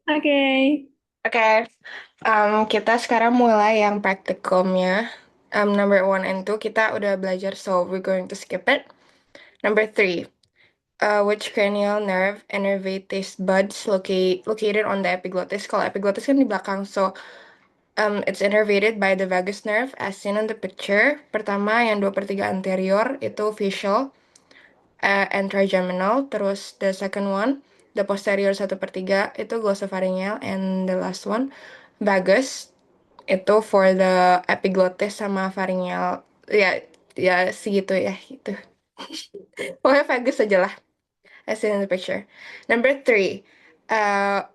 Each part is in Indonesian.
Oke. Oke, kita sekarang mulai yang practicumnya. Number one and two kita udah belajar, so we're going to skip it. Number three, which cranial nerve innervate taste buds located on the epiglottis? Kalau epiglottis kan di belakang, so it's innervated by the vagus nerve as seen on the picture. Pertama, yang 2/3 anterior itu facial and trigeminal. Terus the second one, the posterior 1/3 itu glossopharyngeal, and the last one, vagus itu for the epiglottis sama pharyngeal. Ya, ya segitu ya itu. Pokoknya vagus aja lah, as in the picture. Number three.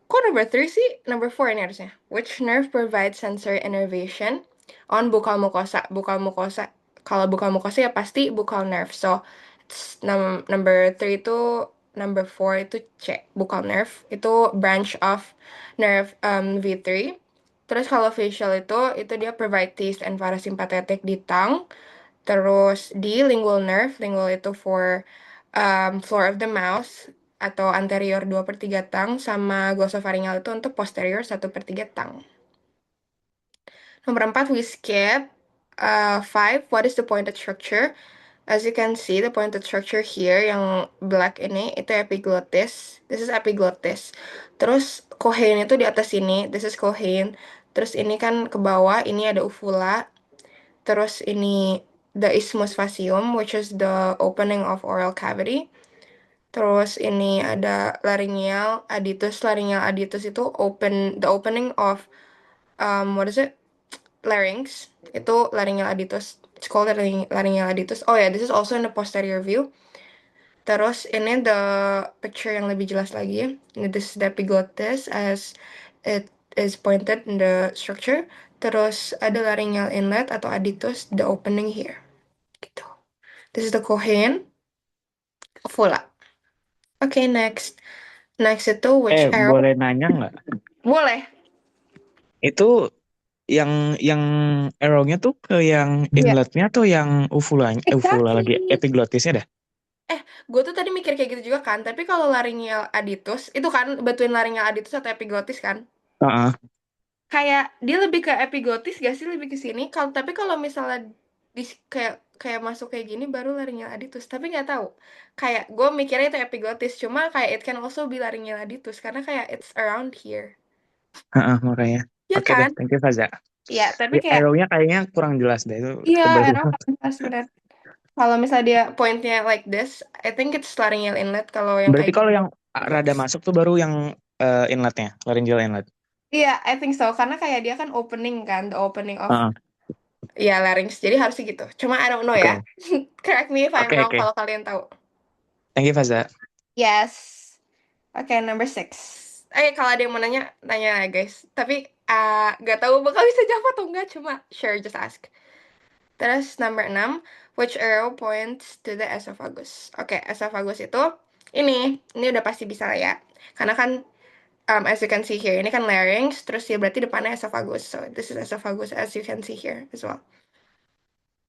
Kok number three sih? Number four ini harusnya. Which nerve provides sensory innervation on buccal mucosa? Buccal mucosa. Kalau buccal mucosa ya pasti buccal nerve. So, number three itu, number four itu C. Buccal nerve. Itu branch of nerve V3. Terus kalau facial itu dia provide taste and parasympathetic di tongue. Terus di lingual nerve, lingual itu for floor of the mouth atau anterior 2/3 tang, sama glossopharyngeal itu untuk posterior 1/3 tang. Nomor 4, we skip. Five, what is the pointed structure? As you can see, the pointed structure here, yang black ini, itu epiglottis. This is epiglottis. Terus cohen itu di atas sini, this is cohen. Terus ini kan ke bawah, ini ada uvula. Terus ini the isthmus facium, which is the opening of oral cavity. Terus ini ada laryngeal adductus. Laryngeal adductus itu the opening of what is it? Larynx. Itu laryngeal adductus. It's called laryngeal adductus. Oh yeah, this is also in the posterior view. Terus ini the picture yang lebih jelas lagi. This is the epiglottis as it is pointed in the structure. Terus ada laryngeal inlet atau adductus, the opening here. Gitu. This is the cohen, uvula. Okay, next. Next itu which arrow? Boleh nanya nggak? Boleh. Itu yang arrow-nya tuh ke yang Iya. inletnya tuh yang uvula lagi Exactly. epiglottisnya dah. Gue tuh tadi mikir kayak gitu juga kan. Tapi kalau laryngeal adductus, itu kan between laryngeal adductus atau epiglottis kan. Heeh. Kayak dia lebih ke epiglottis gak sih, lebih ke sini. Tapi kalau misalnya di kayak kayak masuk kayak gini baru laryngeal adductus. Tapi nggak tahu. Kayak gue mikirnya itu epiglottis. Cuma kayak it can also be laryngeal adductus karena kayak it's around here. Heeh, makanya. Iya Oke deh, kan? thank you Faza. Iya, tapi Ya, kayak arrow-nya kayaknya kurang jelas deh itu iya, tebel error banget. pas benar. Kalau misalnya dia pointnya like this, I think it's laryngeal inlet. Kalau yang Berarti kayak kalau gini, yang rada epiglottis. masuk tuh baru yang inletnya, laryngeal inlet. Iya, I think so. Karena kayak dia kan opening kan, the opening of Heeh. ya larynx. Jadi harusnya gitu. Cuma I don't know ya. Oke. Correct me if I'm Oke, wrong oke. kalau kalian tahu. Thank you Faza. Yes. Oke, number six. Kalau ada yang mau nanya, tanya ya guys. Tapi gak tahu bakal bisa jawab atau enggak. Cuma sure, just ask. Terus number 6, which arrow points to the esophagus? Oke, esophagus itu ini udah pasti bisa lah ya. Karena kan as you can see here, ini kan larynx, terus ya berarti depannya esophagus. So this is esophagus as you can see here as well.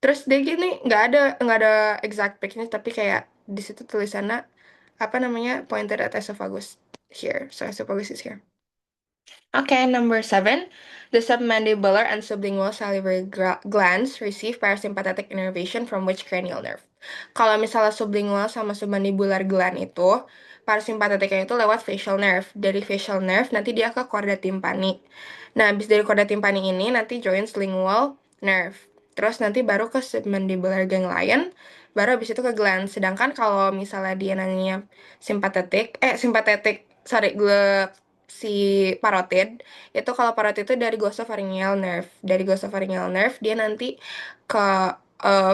Terus dia gini nggak ada exact picture, tapi kayak di situ tulisannya apa namanya, pointed at esophagus here. So esophagus is here. Okay, number 7. The submandibular and sublingual salivary glands receive parasympathetic innervation from which cranial nerve? Kalau misalnya sublingual sama submandibular gland itu, parasympathetiknya itu lewat facial nerve. Dari facial nerve nanti dia ke chorda tympani. Nah, habis dari chorda tympani ini nanti joins lingual nerve. Terus nanti baru ke submandibular ganglion, baru habis itu ke gland. Sedangkan kalau misalnya dia nanya sorry, si parotid, itu kalau parotid itu dari glossopharyngeal nerve. Dari glossopharyngeal nerve dia nanti ke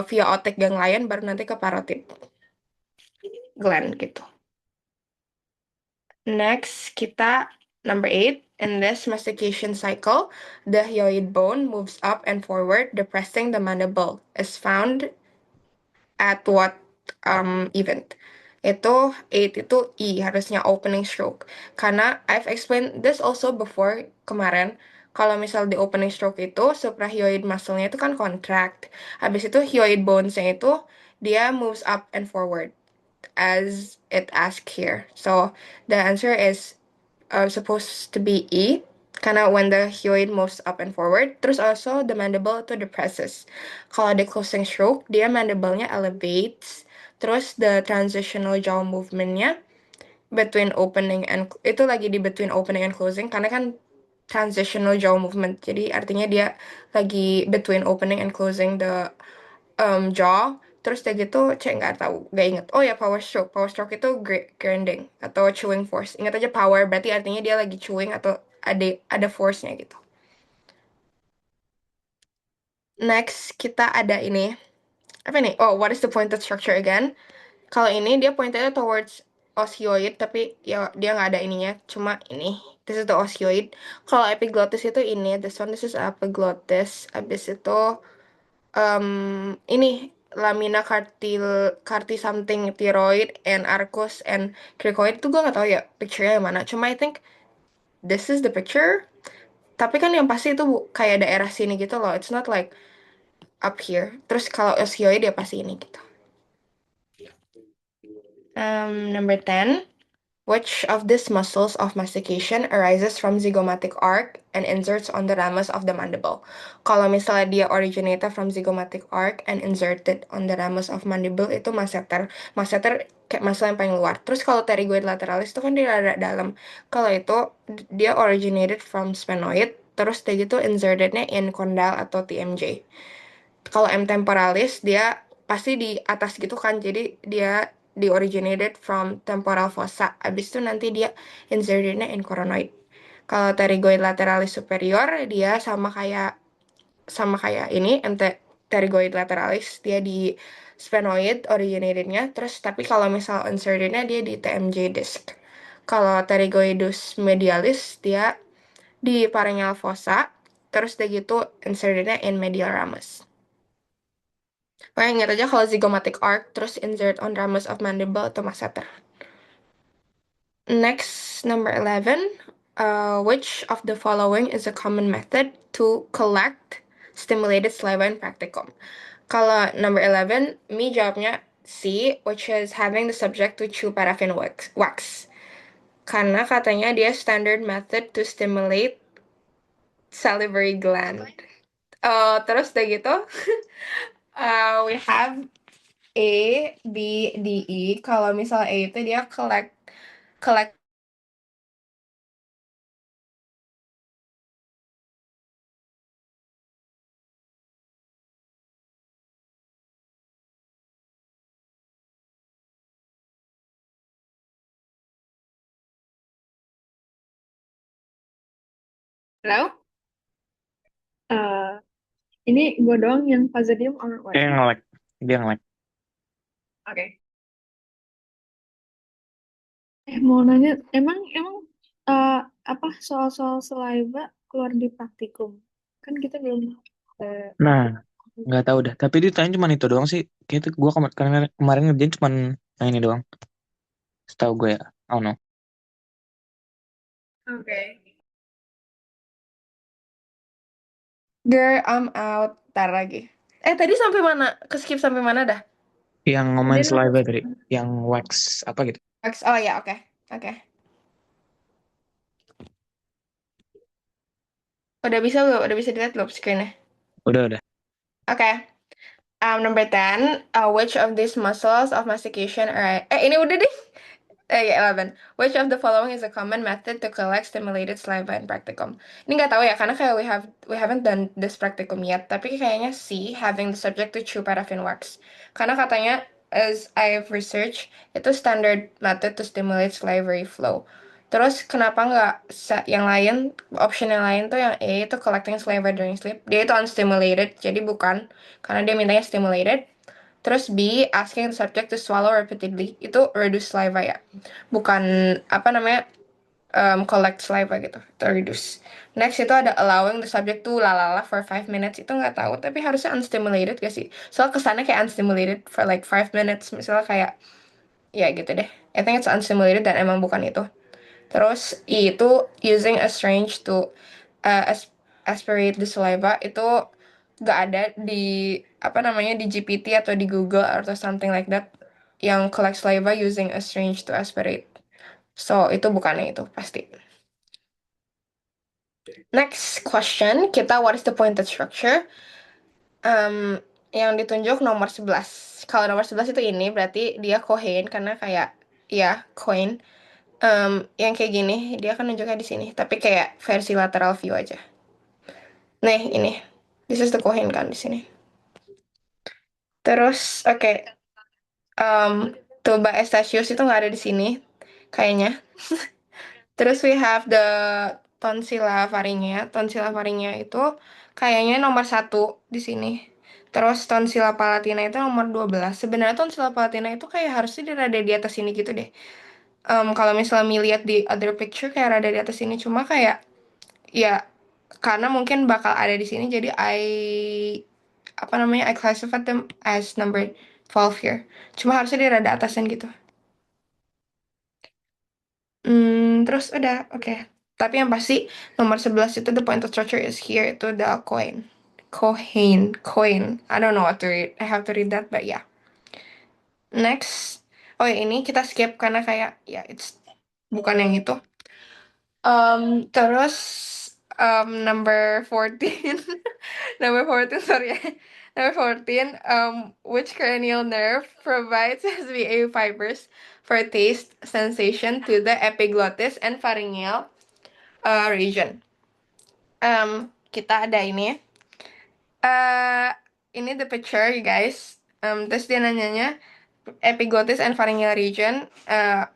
via otic ganglion, baru nanti ke parotid gland gitu. Next, kita number 8. In this mastication cycle, the hyoid bone moves up and forward, depressing the mandible. Is found at what event? Itu 8 itu E, harusnya opening stroke. Karena I've explained this also before kemarin. Kalau misal di opening stroke itu suprahyoid muscle-nya itu kan contract. Habis itu hyoid bones-nya itu dia moves up and forward as it asks here. So the answer is supposed to be E, karena when the hyoid moves up and forward. Terus also the mandible itu depresses. Kalau di closing stroke, dia mandible-nya elevates. Terus the transitional jaw movement-nya between opening and itu lagi di between opening and closing karena kan transitional jaw movement. Jadi artinya dia lagi between opening and closing the jaw. Terus kayak gitu, cek nggak tahu, nggak inget. Oh ya, power stroke. Power stroke itu grinding atau chewing force. Ingat aja power, berarti artinya dia lagi chewing atau ada force-nya gitu. Next, kita ada ini. Apa nih? Oh, what is the pointed structure again? Kalau ini dia pointed towards osioid, tapi ya dia nggak ada ininya, cuma ini. This is the osioid. Kalau epiglottis itu ini, this is epiglottis. Abis itu ini lamina carti something thyroid and arcus and cricoid itu gue nggak tahu ya picture-nya yang mana. Cuma I think this is the picture. Tapi kan yang pasti itu kayak daerah sini gitu loh. It's not like up here. Terus kalau osioid ya pasti ini gitu. Number 10. Which of these muscles of mastication arises from zygomatic arc and inserts on the ramus of the mandible? Kalau misalnya dia originated from zygomatic arc and inserted on the ramus of mandible itu masseter. Masseter kayak muscle yang paling luar. Terus kalau pterygoid lateralis itu kan dia ada dalam. Kalau itu dia originated from sphenoid. Terus dia gitu insertednya in condyle atau TMJ. Kalau M temporalis dia pasti di atas gitu kan, jadi dia di originated from temporal fossa. Abis itu nanti dia insertednya in coronoid. Kalau pterygoid lateralis superior dia sama kayak ini pterygoid lateralis dia di sphenoid originatednya. Terus tapi kalau misal insertednya dia di TMJ disc. Kalau pterygoidus medialis dia di pharyngeal fossa. Terus dia gitu insertednya in medial ramus. Pokoknya ingat aja kalau zygomatic arc terus insert on ramus of mandible atau masseter. Next, number 11. Which of the following is a common method to collect stimulated saliva in practicum? Kalau number 11, me jawabnya C, which is having the subject to chew paraffin wax. Karena katanya dia standard method to stimulate salivary gland. Terus udah gitu, we have A, B, D, E. Kalau misal A itu dia collect. Hello? Eh, ini gue doang yang fase diem or what? Nge-lag. Dia nge-lag. Oke. Mau nanya, emang eh, apa soal-soal saliva keluar di praktikum? Kan kita belum Nah, praktikum. nggak tahu dah. Tapi ditanya cuma itu doang sih. Kayak itu gue kemarin ngerjain cuma yang ini doang. Setahu gue ya. Oh no. Oke. Girl, I'm out. Ntar lagi. Tadi sampai mana? Skip sampai mana dah? Yang ngomongin Dia nanya, saliva tadi. Yang wax apa gitu. Oh ya, oke. Oke. Udah bisa belum? Udah bisa dilihat belum screen-nya? Udah. Oke. Number 10. Which of these muscles of mastication are... ini udah deh. Yeah, 11. Which of the following is a common method to collect stimulated saliva in practicum? Ini nggak tahu ya, karena kayak we haven't done this practicum yet. Tapi kayaknya C, having the subject to chew paraffin wax. Karena katanya, as I've researched, itu standard method to stimulate salivary flow. Terus kenapa nggak yang lain, option yang lain tuh yang A itu collecting saliva during sleep. Dia itu unstimulated, jadi bukan. Karena dia mintanya stimulated. Terus B, asking the subject to swallow repeatedly. Itu reduce saliva ya. Bukan, apa namanya, collect saliva gitu. Itu reduce. Next itu ada allowing the subject to lalala for 5 minutes. Itu nggak tahu, tapi harusnya unstimulated gak sih? Soal kesannya kayak unstimulated for like 5 minutes. Misalnya kayak, ya gitu deh. I think it's unstimulated dan emang bukan itu. Terus I itu using a syringe to aspirate the saliva itu gak ada di apa namanya di GPT atau di Google atau something like that yang collect saliva using a syringe to aspirate. So itu bukannya itu pasti. Next question, what is the pointed structure? Yang ditunjuk nomor 11. Kalau nomor 11 itu ini berarti dia cohen karena kayak ya coin. Yang kayak gini dia akan nunjuknya di sini, tapi kayak versi lateral view aja. Nih ini, this is the cohen kan di sini. Terus oke, Tuba Estasius itu nggak ada di sini kayaknya. Terus we have the tonsilla pharyngia. Tonsilla pharyngia itu kayaknya nomor 1 di sini. Terus tonsilla palatina itu nomor 12. Sebenarnya tonsilla palatina itu kayak harusnya rada di atas sini gitu deh. Kalau misalnya lihat di other picture kayak rada di atas sini. Cuma kayak ya karena mungkin bakal ada di sini jadi I classified them as number 12 here. Cuma harusnya dia rada atasan gitu. Terus udah, oke. Tapi yang pasti nomor 11 itu the point of structure is here, itu the coin. Coin. I don't know what to read. I have to read that, but yeah. Next. Oh ya, ini kita skip karena kayak ya it's bukan yang itu. Terus number 14. Number 14, sorry. Number 14, which cranial nerve provides SVA fibers for taste sensation to the epiglottis and pharyngeal region? Kita ada ini. Ini the picture, you guys. Terus dia nanyanya epiglottis and pharyngeal region.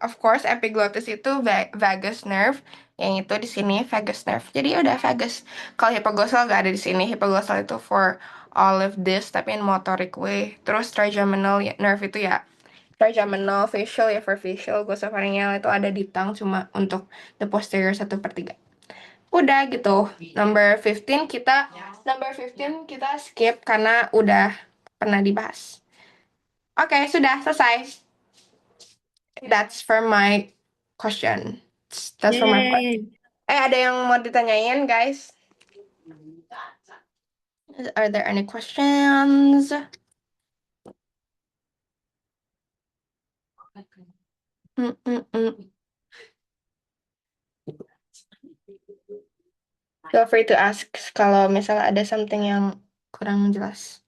Of course, epiglottis itu vagus nerve. Yang itu di sini vagus nerve. Jadi ya udah vagus. Kalau hypoglossal nggak ada di sini. Hypoglossal itu for all of this, tapi in motoric way. Terus trigeminal nerve itu ya trigeminal, facial ya for facial, glossopharyngeal itu ada di tongue cuma untuk the posterior 1/3. Udah gitu. Number 15 kita skip karena udah pernah dibahas. Oke, sudah selesai. That's for my question. That's for my question. Yay. Ada yang mau ditanyain, guys? Are there any questions? Feel free to ask kalau misalnya ada something yang kurang jelas.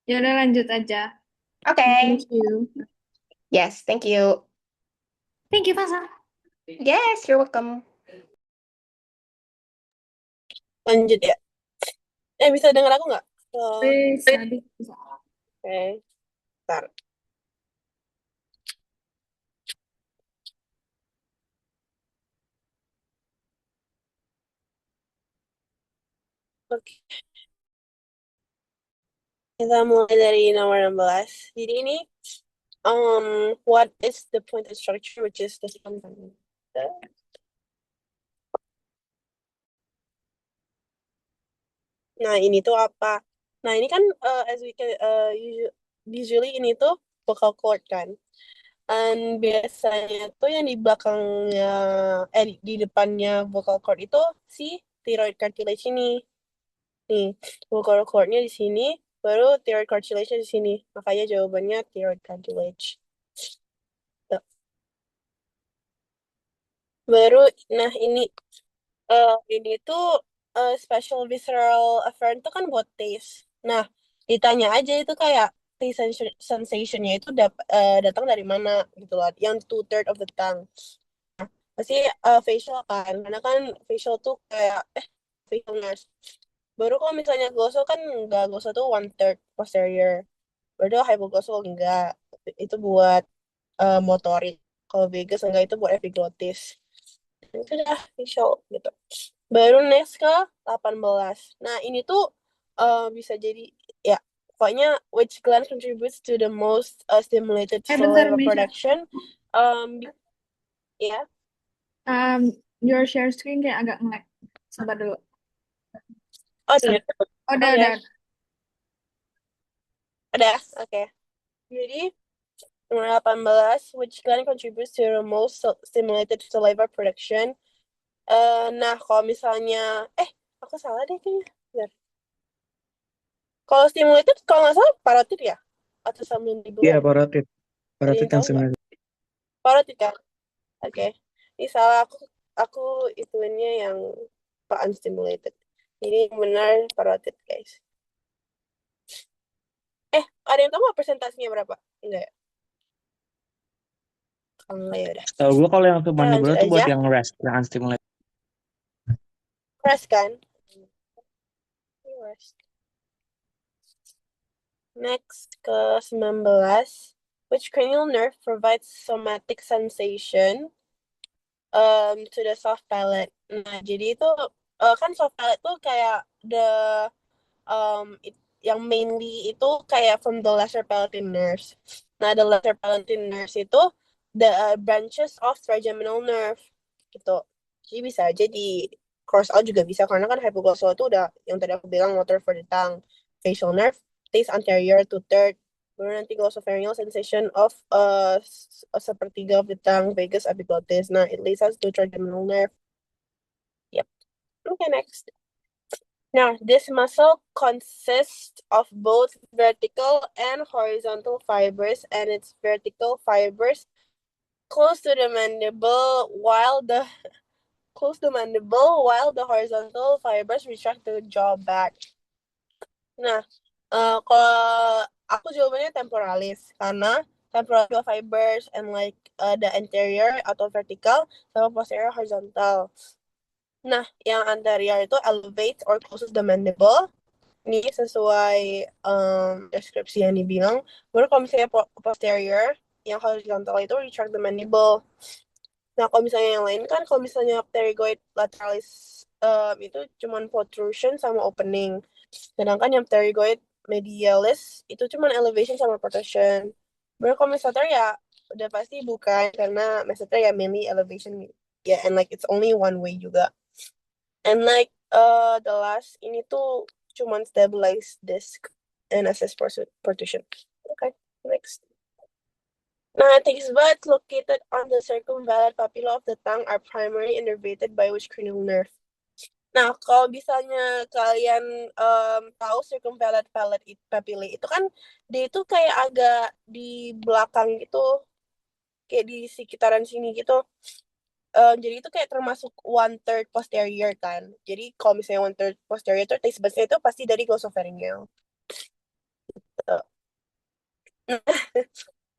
Ya udah lanjut aja. Oke. Thank you. Yes, thank you. Thank you, Fasa. Yes, you're welcome. Lanjut ya. Bisa dengar aku nggak? Bisa. Oke. Bentar. Oke. Kita mulai dari nomor 16. Jadi ini, what is the point of structure, which is this one. Nah, ini tuh apa? Nah, ini kan as we can usually ini tuh vocal cord kan. Dan biasanya tuh yang di belakangnya di depannya vocal cord itu si thyroid cartilage ini. Nih, vocal cord-nya di sini, baru thyroid cartilage-nya di sini. Makanya jawabannya thyroid cartilage. Tuh. Baru, nah ini tuh special visceral afferent tuh kan buat taste. Nah, ditanya aja itu kayak taste sensation-nya itu datang dari mana gitu loh. Yang 2/3 of the tongue. Pasti facial kan, karena kan facial tuh kayak facial nerve. Baru kalau misalnya glossal kan enggak, glossal tuh 1/3 posterior. Baru hypoglossal enggak, itu buat motorik. Kalau vagus enggak, itu buat epiglottis. Itu udah facial gitu. Baru next ke 18. Nah, ini tuh bisa jadi ya pokoknya which gland contributes to the most stimulated Bentar, saliva Misha. production. Ya. Your share screen kayak agak nge-lag. Sabar dulu. Oh, udah. Udah. Udah, oke. Jadi nomor 18, which gland contributes to the most stimulated saliva production. Nah, kalau misalnya, aku salah deh kayaknya. Bentar. Kalau stimulated, kalau nggak salah parotid ya? Atau submandibular? Iya, parotid. Parotid Ada yang yang tahu nggak? 9. Parotid kan? Oke. Ini salah aku ituinnya yang unstimulated. Jadi benar parotid guys. Ada yang tahu nggak presentasinya berapa? Enggak ya? Kalau enggak ya udah. Tahu gue kalau yang Kita submandibular lanjut tuh buat aja. yang rest, yang unstimulated. Rest kan? Rest. Next ke 19. Which cranial nerve provides somatic sensation to the soft palate? Nah, jadi itu kan soft palate tuh kayak yang mainly itu kayak from the lesser palatine nerves. Nah, the lesser palatine nerves itu the branches of trigeminal nerve gitu. Jadi bisa aja di cross out juga bisa karena kan hypoglossal itu udah yang tadi aku bilang motor for the tongue, facial nerve, taste anterior to third, baru nanti glossopharyngeal sensation of sepertiga of the tongue, vagus epiglottis. Nah, it leads us to trigeminal nerve. Yep. Okay, next. Now, this muscle consists of both vertical and horizontal fibers, and its vertical fibers close to the mandible, while the horizontal fibers retract the jaw back. Nah, kalau aku jawabannya temporalis karena temporal jaw fibers and like the anterior atau vertical sama posterior horizontal. Nah, yang anterior itu elevate or closes the mandible. Ini sesuai deskripsi yang dibilang. Baru kalau misalnya posterior, yang horizontal itu retract the mandible. Nah, kalau misalnya yang lain kan, kalau misalnya pterygoid lateralis itu cuma protrusion sama opening. Sedangkan yang pterygoid medialis itu cuma elevation sama protrusion. Baru kalau mesoter ya udah pasti bukan, karena mesoter ya mainly elevation. Yeah, and like it's only one way juga. And like the last ini tuh cuman stabilize disc and assess protrusion. Okay, next. Nah, taste buds located on the circumvallate papilla of the tongue are primarily innervated by which cranial nerve? Nah, kalau misalnya kalian tahu circumvallate papillae itu kan dia itu kayak agak di belakang gitu, kayak di sekitaran sini gitu. Jadi itu kayak termasuk 1/3 posterior kan. Jadi kalau misalnya 1/3 posterior itu taste buds-nya itu pasti dari glossopharyngeal.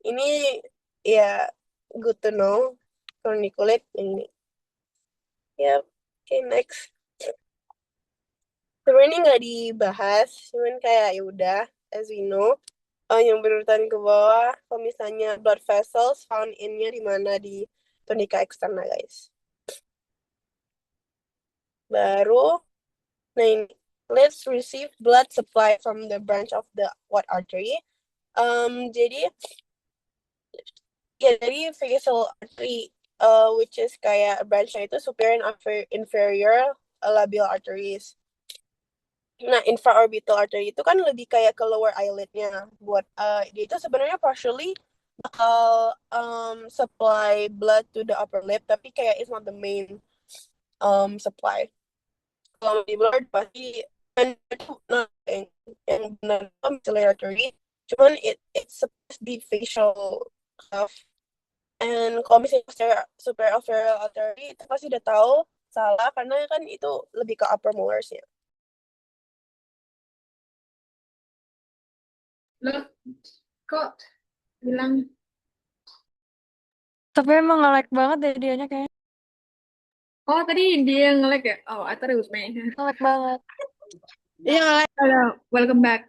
Ini ya good to know. Corniculate ini. Ya, okay, next. Sebenarnya ini nggak dibahas, cuman kayak ya udah, as we know. Yang berurutan ke bawah, kalau misalnya blood vessels found in-nya di mana, di tunica externa, guys. Baru, nah ini, let's receive blood supply from the branch of the what artery. Jadi, ya dari facial artery, which is kayak branch-nya itu superior and inferior labial arteries. Nah, infraorbital artery itu kan lebih kayak ke lower eyelid-nya. Buat dia itu sebenarnya partially bakal supply blood to the upper lip, tapi kayak it's not the main supply. Kalau di blood pasti nah, yang benar maxillary artery, cuman it's supposed to be facial stuff. And kalau misalnya superior artery itu pasti udah tahu salah karena kan itu lebih ke upper molars-nya. Loh, kok bilang Tapi emang nge-lag banget deh dianya kayaknya. oh tadi dia nge-lag ya? Oh, I thought it was me. Nge-lag banget. Iya, Hello, welcome back.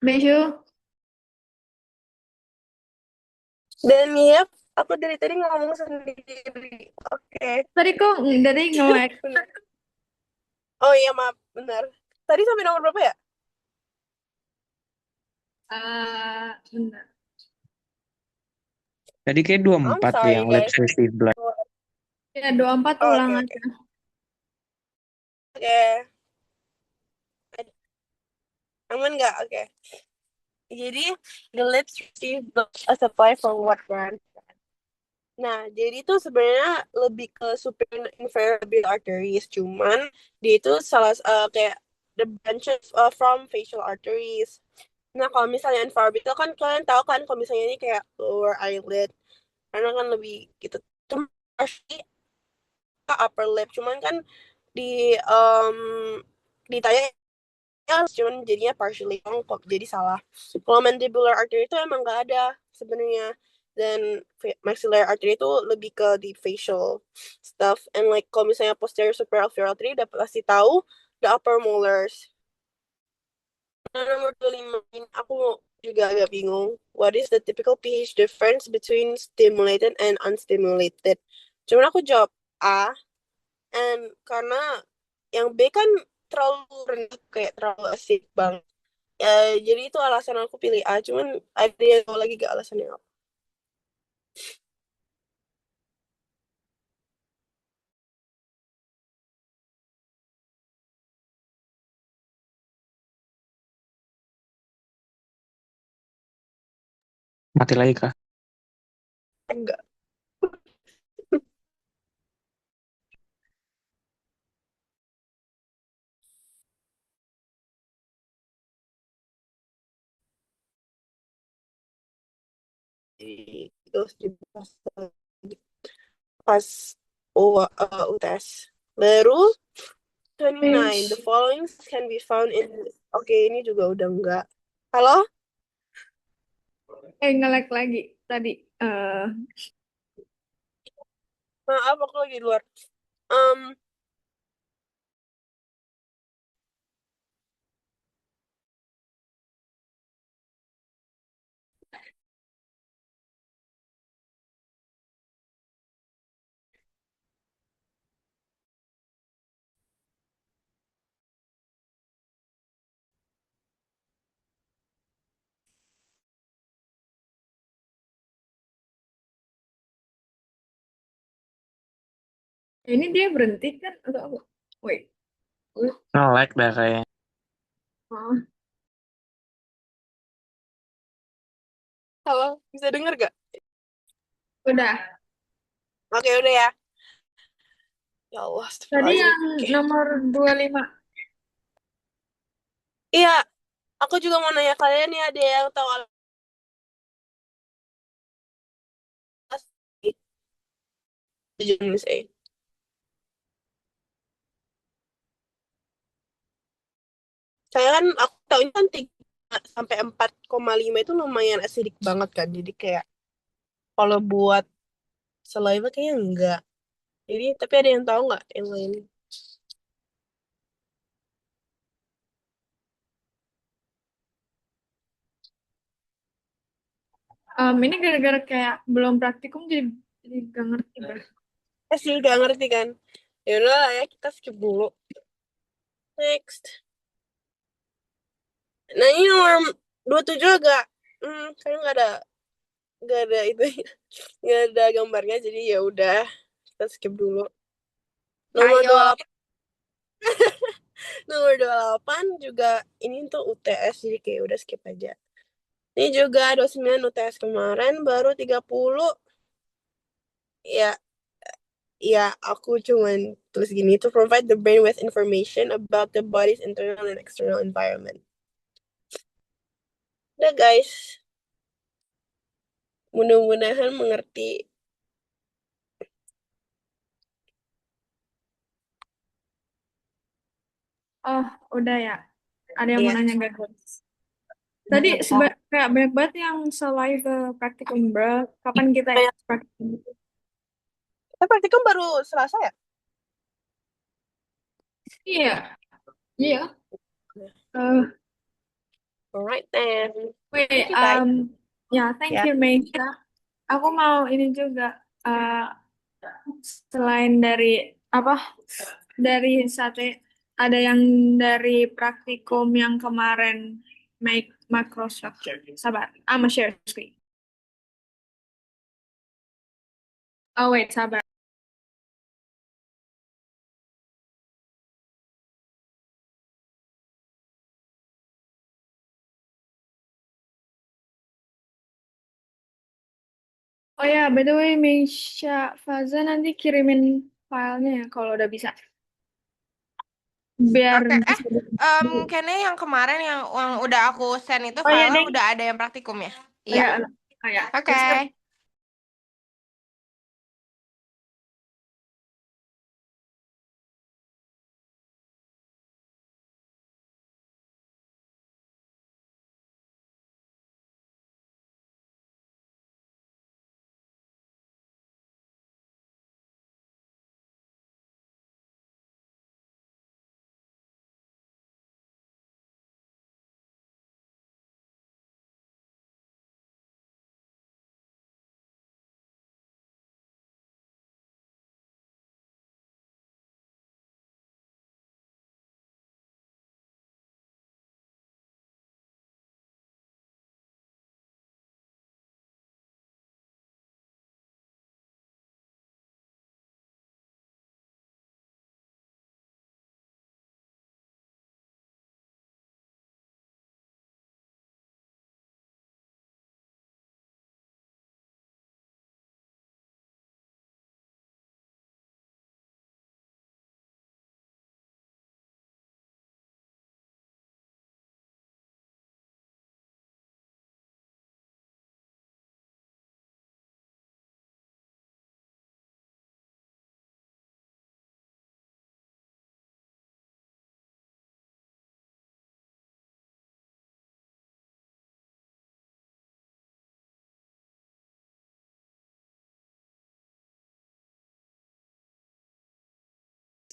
Meishu, dan yep, aku dari tadi ngomong sendiri. Oke. tadi kok dari nge-lag? Benar. Oh iya, maaf, benar. Tadi sampai nomor berapa ya? Bentar. Tadi kayak 24 deh sorry, yang guys. let's receive blood. Ya, 24 Oh, ulang oke. aja. Oke. Aman nggak? Oke. Jadi, the lips receive a supply from what branch? Nah, jadi itu sebenarnya lebih ke superior inferior labial arteries. Cuman, dia itu salah kayak the branches from facial arteries. Nah, kalau misalnya infrared itu kan kalian tahu kan kalau misalnya ini kayak lower eyelid, karena kan lebih gitu. Cuma partially upper lip, cuman kan di ditanya cuman jadinya partially kok jadi salah. Kalau mandibular artery itu emang nggak ada sebenarnya, dan maxillary artery itu lebih ke di facial stuff, and like kalau misalnya posterior superior artery udah pasti tahu the upper molars. Nah, nomor 25 ini aku juga agak bingung. What is the typical pH difference between stimulated and unstimulated? Cuman aku jawab A, and karena yang B kan terlalu rendah, kayak terlalu asid banget. Ya, jadi itu alasan aku pilih A. Cuman ada yang tahu lagi gak alasannya apa? Mati lagi kah? Enggak. Jadi terus dibahas lagi pas UTS. Baru 29. The following can be found in... Oke, ini juga udah enggak. Halo? Nge-lag lagi tadi. Maaf, aku lagi di luar. Um, Ini dia berhenti kan atau apa? Wait. Nge-lag dah kayaknya. Oh, halo, bisa denger gak? udah. Oke, udah ya. Ya Allah, Tadi astagfirullahaladzim. yang Oke. nomor 25. Iya, aku juga mau nanya kalian nih, ada yang tahu alasan? Jujur saya. Saya kan, aku tahunya kan 3 sampai 4,5 itu lumayan acidic banget kan. Jadi kayak kalau buat saliva kayaknya enggak. Jadi, tapi ada yang tahu nggak yang lain? Ini gara-gara kayak belum praktikum jadi gak ngerti bah. Sih, nggak ngerti kan. Ya udah lah ya, kita skip dulu. Next. Nah, ini nomor 27 agak, kayaknya nggak ada itu, nggak ada gambarnya, jadi ya udah kita skip dulu. Nomor Ayo. 28, nomor 28 juga ini tuh UTS, jadi kayak udah skip aja. Ini juga 29 UTS kemarin, baru 30. Ya, ya aku cuman tulis gini, to provide the brain with information about the body's internal and external environment. Udah guys, mudah-mudahan mengerti. Oh, udah ya. Ada yang mau Ya, nanya gak, guys? Tadi kayak banyak banget yang saliva praktikum, bro. Kapan kita praktikum? kita praktikum baru Selasa ya? Iya, iya. Eh, Alright then. wait, Thank you guys. ya, thank Ya. you, Meisha. Aku mau ini juga, selain dari apa, dari sate, ada yang dari praktikum yang kemarin make macrostructure. Sabar, I'm gonna share screen. Oh wait, sabar. Oh ya, by the way, Meisha Faza nanti kirimin filenya ya kalau udah bisa. biar Oke, bisa kayaknya yang kemarin yang udah aku send itu Oh iya, filenya Deng. udah ada yang praktikumnya. Oh Iya. ya, oh ya. Oke.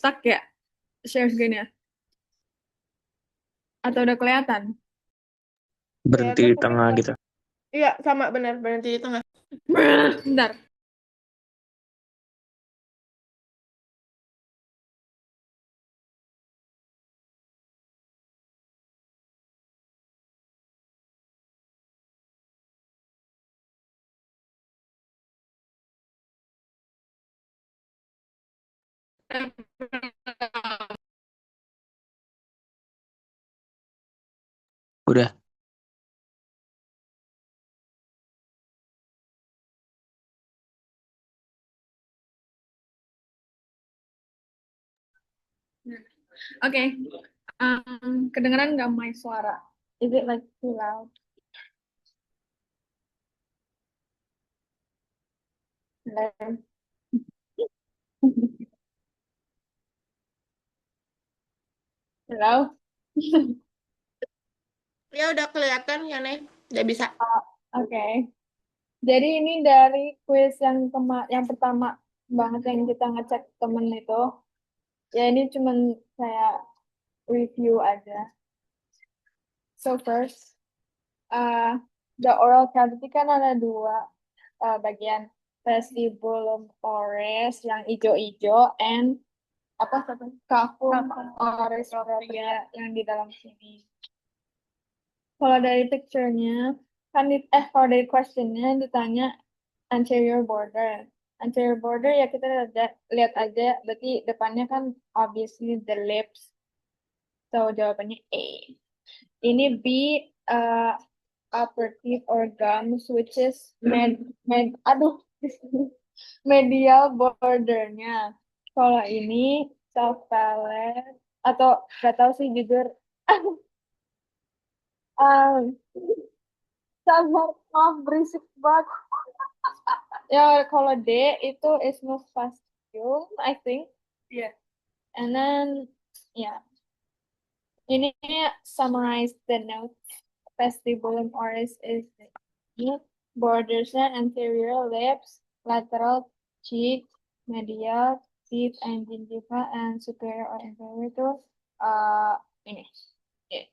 Stuck ya share screen-nya? Atau udah kelihatan? Berhenti di tengah gitu. Iya, sama benar berhenti di tengah. Bentar. Udah. Oke. Kedengeran nggak my suara? Is it like too loud? Hello? Hello? Ya udah kelihatan ya, Nek. Udah bisa. Oke. Jadi ini dari quiz yang pertama banget yang kita ngecek temen itu. Ya ini cuman saya review aja. So first, the oral cavity kan ada dua bagian, vestibulum oris yang ijo-ijo and apa satu cavum oris propria yang di dalam sini. Kalau dari picture-nya kan kalau dari question-nya ditanya anterior border. Anterior border ya kita lihat aja, berarti depannya kan obviously the lips. So jawabannya A. Ini B, upper teeth or gums, which is medial bordernya. Kalau ini soft palate atau nggak tahu sih jujur. um, Sabar, maaf berisik banget. Ya kalau D itu isthmus facium, I think. Yeah. And then yeah. Ini summarize the notes. Vestibulum oris is bordersnya anterior lips, lateral cheek, medial teeth and gingiva, and superior or inferior itu ini. Yeah.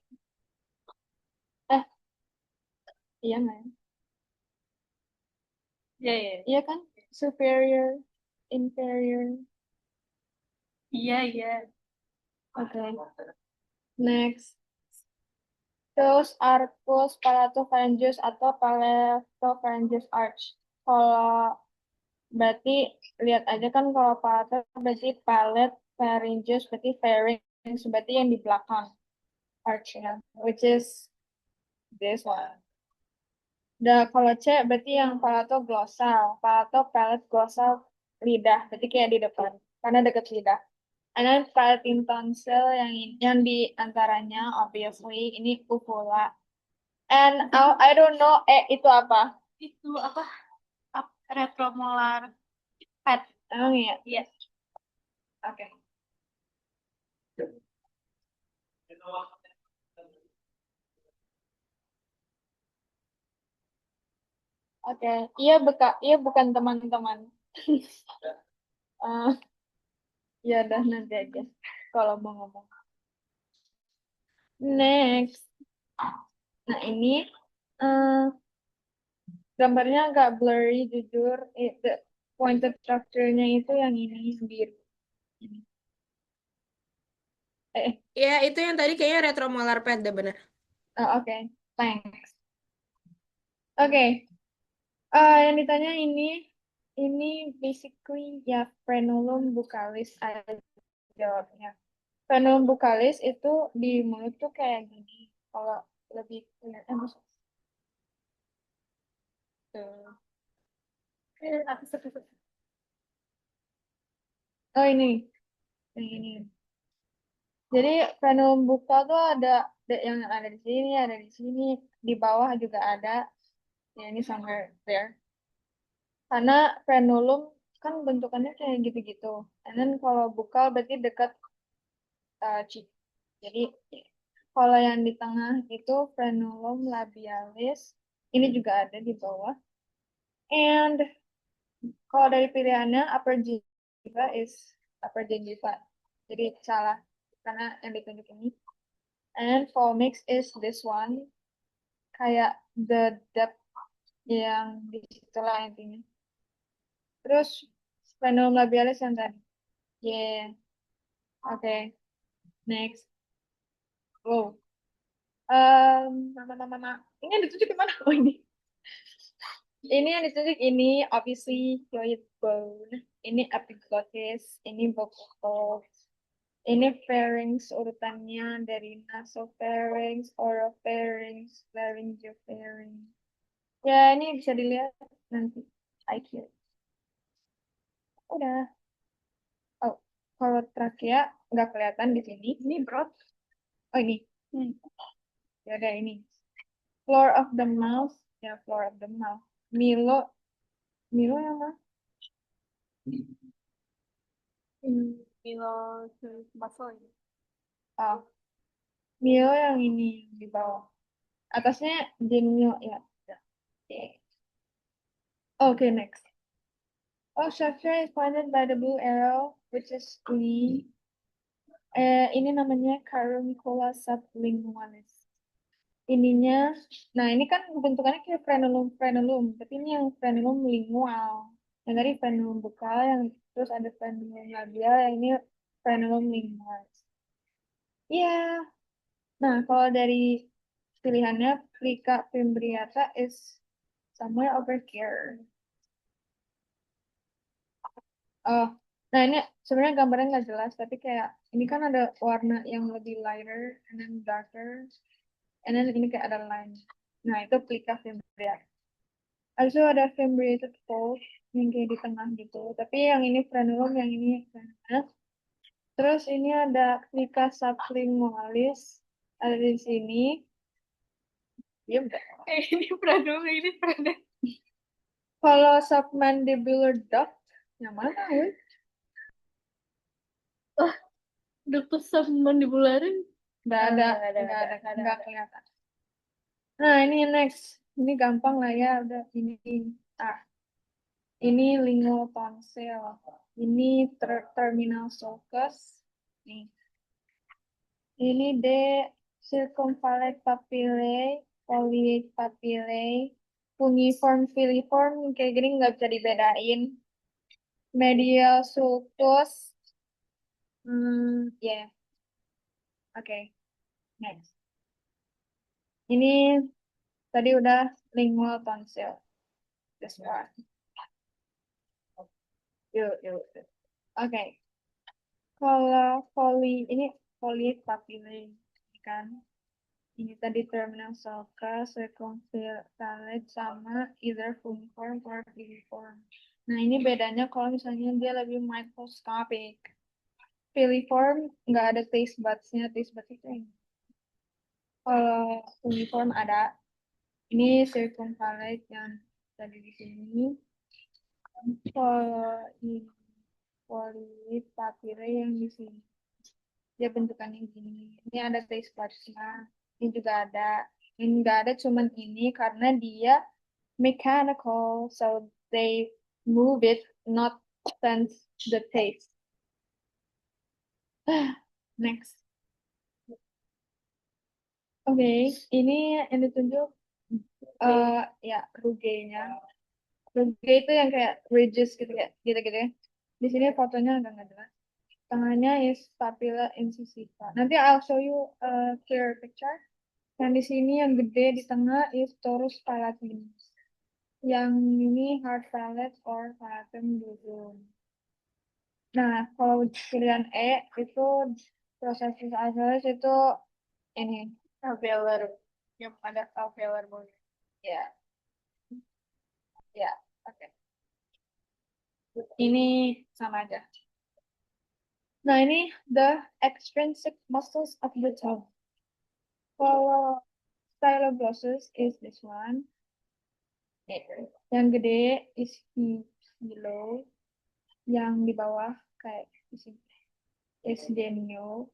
Iya nggak ya? Iya, iya. Iya kan? Superior, inferior. Iya, iya. Oke. Next. Terus arcus palatopharyngeus atau palatopharyngeus arch. Kalau berarti lihat aja kan kalau palato berarti palet, pharyngeus berarti pharynx berarti yang di belakang arch-nya, which is this one. Dan kalau C berarti yang palato glossal, palato palet glossal lidah, berarti kayak di depan karena deket lidah. And then palatine tonsil yang di antaranya obviously ini uvula. And I don't know itu apa? Itu apa? Retromolar head. Emang ya? Yes. Oke. Oke, iya bukan teman-teman. Eh, ya udah nanti aja kalau mau ngomong. Next. Nah ini eh, gambarnya agak blurry jujur. The pointed structure-nya itu yang ini yang biru. Ini. Ya, itu yang tadi kayaknya retromolar pad deh, bener. Oke, thanks. Oke, yang ditanya ini basically ya frenulum buccalis aja jawabnya. Frenulum buccalis itu di mulut tuh kayak gini. Kalau lebih masuk. Tuh. Oh ini. Jadi frenulum buccal tuh ada yang ada di sini, di bawah juga ada. Ya ini somewhere there. Karena frenulum kan bentukannya kayak gitu-gitu. And then kalau buccal berarti dekat cheek. Jadi kalau yang di tengah itu frenulum labialis. Ini juga ada di bawah. And kalau dari pilihannya upper gingiva is upper gingiva. Jadi salah karena yang ditunjuk ini. And mix is this one. Kayak the depth yang di situ lah intinya. Terus frenulum labialis yang tadi. Yeah. Oke. Next. Wow. Mama. Ini yang ditunjuk kemana? Oh ini. Ini yang ditunjuk ini obviously hyoid bone. Ini epiglottis. Ini vocal. Ini pharynx urutannya dari nasopharynx, oropharynx, laryngopharynx. Ya ini bisa dilihat nanti. IQ. Udah. Oh, kalau trakea nggak kelihatan di sini. Ini broad. Oh ini. Ya udah ini. Floor of the mouth. Ya floor of the mouth. Milo yang mana? Milo muscle ini. Oh, Milo yang ini di bawah. Atasnya Genio ya. Okay, next. Oh, structure is pointed by the blue arrow, which is ini. Ini namanya Caruncola sublingualis. Ininya, nah ini kan bentukannya kayak frenulum, tapi ini yang frenulum lingual. Yang tadi frenulum buccal, yang terus ada frenulum labial, yang ini frenulum lingualis. Iya. Nah, kalau dari pilihannya plica fimbriata is somewhere over here. Oh, nah ini sebenarnya gambarnya nggak jelas, tapi kayak ini kan ada warna yang lebih lighter and then darker, and then ini kayak ada line. Nah itu plica fimbriata. Also ada fimbriated fold yang kayak di tengah gitu, tapi yang ini frenulum, yang ini frenulum. Terus ini ada plica sublingualis ada di sini. Iya udah. Ini pradum, ini pradum. Kalau submandibular duct yang mana ya? Ductus submandibularis. Nggak kelihatan. Nah ini next, ini gampang lah ya, udah ini ini lingual tonsil, ini terminal sulcus, nih. Ini D circumflex papillae, foliate papillae, fungiform filiform kayak gini nggak bisa dibedain. Medial sulcus, yeah. Oke, next. Ini tadi udah lingual tonsil. This one. Yuk. Oke. Kalau ini foliate papillae kan. Ini tadi terminal sulcus, circumflex sama either fungiform or filiform. Nah, ini bedanya kalau misalnya dia lebih microscopic. filiform nggak ada taste buds-nya. Taste buds itu yang kalau filiform ada. Ini circumvallate yang tadi di sini. Kalau ini polip papire yang di sini. Dia bentukannya gini. Ini ada taste buds-nya. Ini juga ada. Ini nggak ada cuman ini karena dia mechanical, so they move it, not sense the taste. Next. Oke, ini yang ditunjuk ya rugenya. Ruge itu yang kayak ridges gitu ya, gitu-gitu ya. Di sini fotonya agak nggak jelas. Tangannya is papilla incisiva. Nanti I'll show you a clear picture. Yang di sini yang gede di tengah is torus palatinus. Yang ini hard palate or palatum dudum. Nah, kalau pilihan E itu prosesus asalnya itu ini alveolar. Yang ada alveolar bone. Ya, ya, oke. Ini sama aja. Nah, ini the extrinsic muscles of the tongue. Kalau styloglossus is this one. Yang gede is below. Yang di bawah kayak di sini is genio.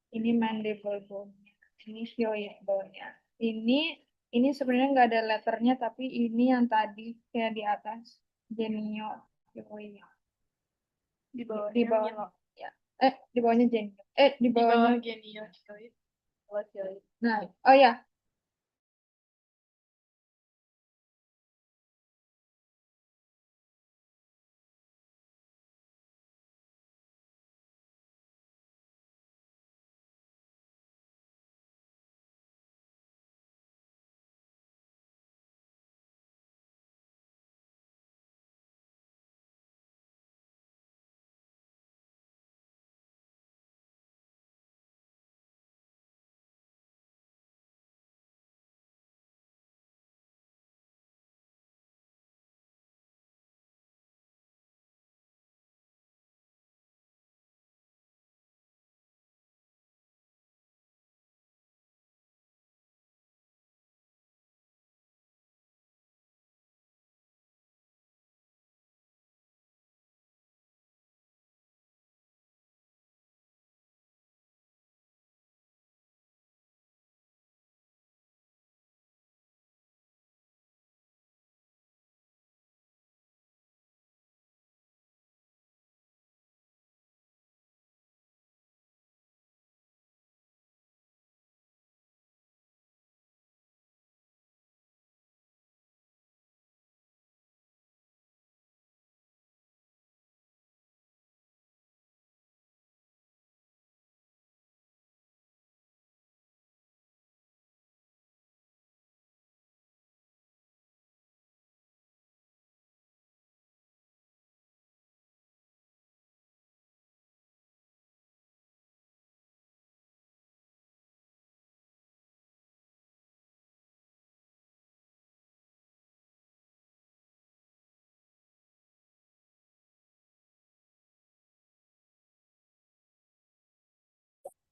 Ini mandible bone-nya. Ini hyoid bone-nya. Ini sebenarnya nggak ada letternya, tapi ini yang tadi kayak di atas genio hyoid. Di bawahnya Di bawah genio. ya. Di bawahnya genio. Di Di bawah bawahnya. genio hyoid. Bawah hyoid. Nah, oh ya.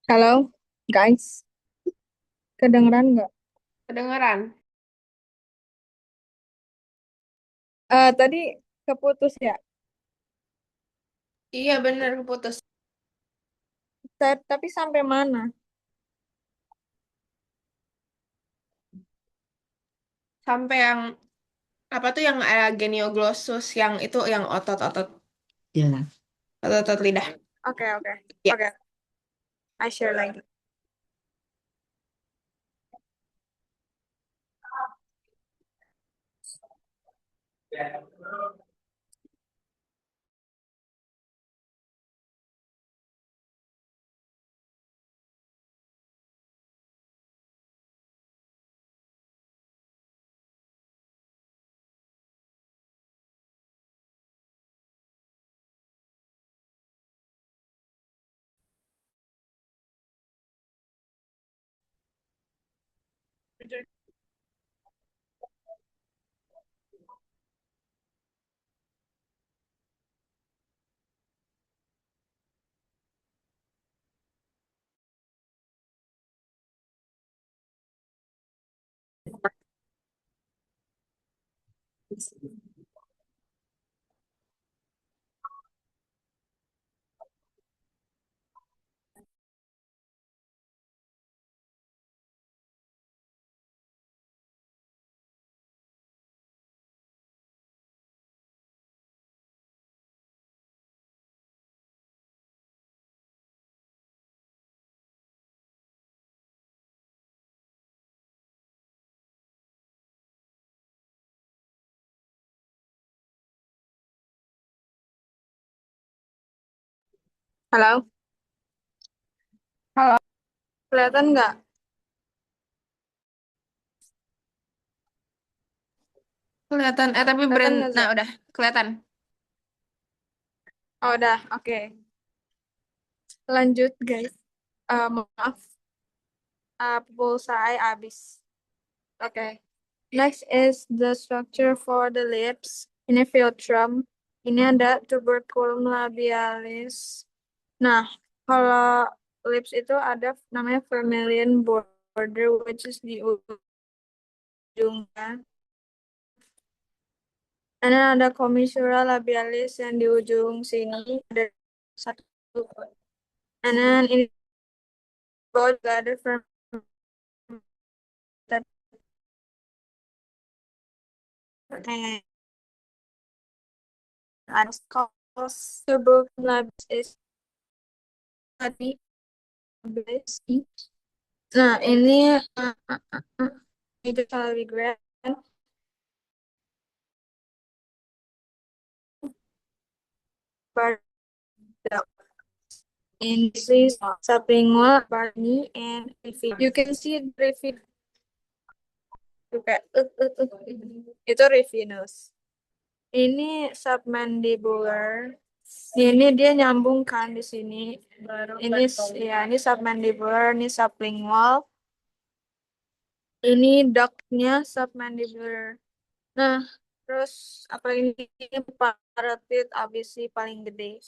Halo, guys. Kedengeran nggak? Kedengeran? Tadi keputus ya. Iya bener keputus. Tapi sampai mana? Sampai yang apa tuh yang genioglossus yang itu yang otot-otot otot lidah. Oke, oke. Ya. Oke. I share lagi. Halo, Halo, kelihatan nggak? kelihatan. Tapi Kelihatan nggak, nah Zak? udah kelihatan. Oh, udah, oke. Lanjut, guys. Maaf, pulsa saya habis. Oke. Next is the structure for the lips. Ini philtrum. Ini ada tuberculum labialis. Nah, kalau lips itu ada namanya vermilion border, which is di ujungnya. Dan ada commissura labialis yang di ujung sini ada satu. And then ini bawah juga ada vermilion. Ada scales. Tuberculum labialis is tadi labialis. Nah, ini itu lebih grand. But in this is sublingual, Barney, and Griffin. You can see Griffin. Itu Riffinus. Ini submandibular. Ini dia nyambung kan di sini. Ini ya, ini submandibular, ini sublingual. Ini ductnya submandibular. Nah, terus apa ini parotid ABC paling gede.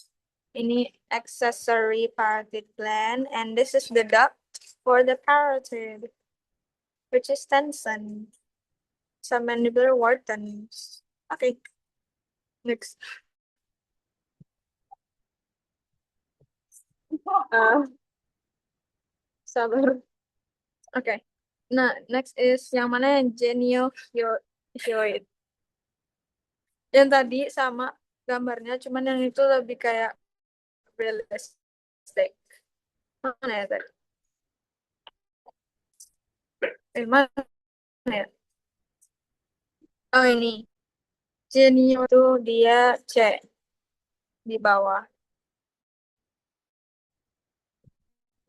Ini accessory parotid gland, and this is the duct for the parotid, which is tension. Submandibular Whartons. Okay, next. Sabar. Okay. Nah, next is yang mana yang geniohyoid. Yang tadi sama gambarnya, cuman yang itu lebih kayak realistic. Mana ya tadi? Mana ya? Oh, ini. Genio itu dia C di bawah.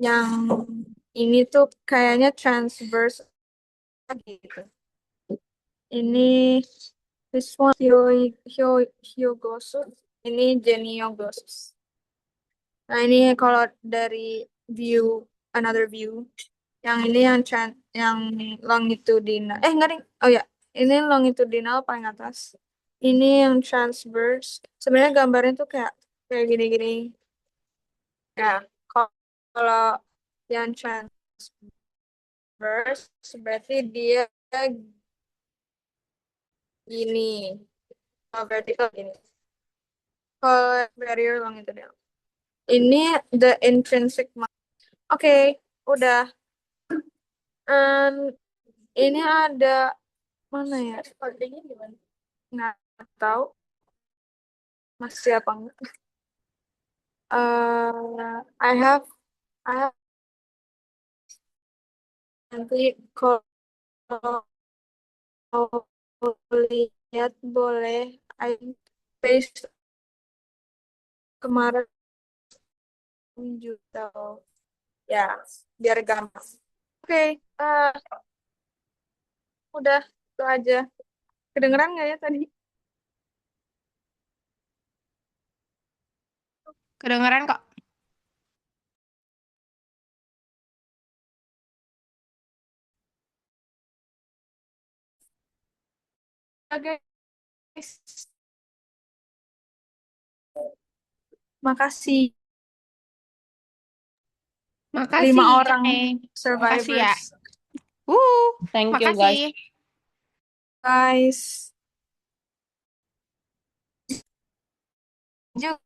Yang ini tuh kayaknya transverse gitu. Ini this one Hyogosus. Ini Geniogosus. Nah, ini kalau dari view another view. Yang ini yang longitudinal. Enggak ding. Oh ya, ini longitudinal paling atas. Ini yang transverse. Sebenarnya gambarnya tuh kayak gini-gini. Ya, kalau yang transverse berarti dia gini. Kalau vertical gini. Kalau barrier longitudinal. Ini the intrinsic. Oke, udah. Ini ada mana ya? Sepertinya gimana? Nggak tahu masih apa enggak. I have nanti kalau lihat boleh I paste kemarin juta ya biar gampang. Oke, udah itu aja. Kedengeran nggak ya tadi? Kedengeran kok. Oke, guys. Makasih Makasih. 5 orang Makasih ya. survivors. Thank you, guys. Makasih. Guys. juga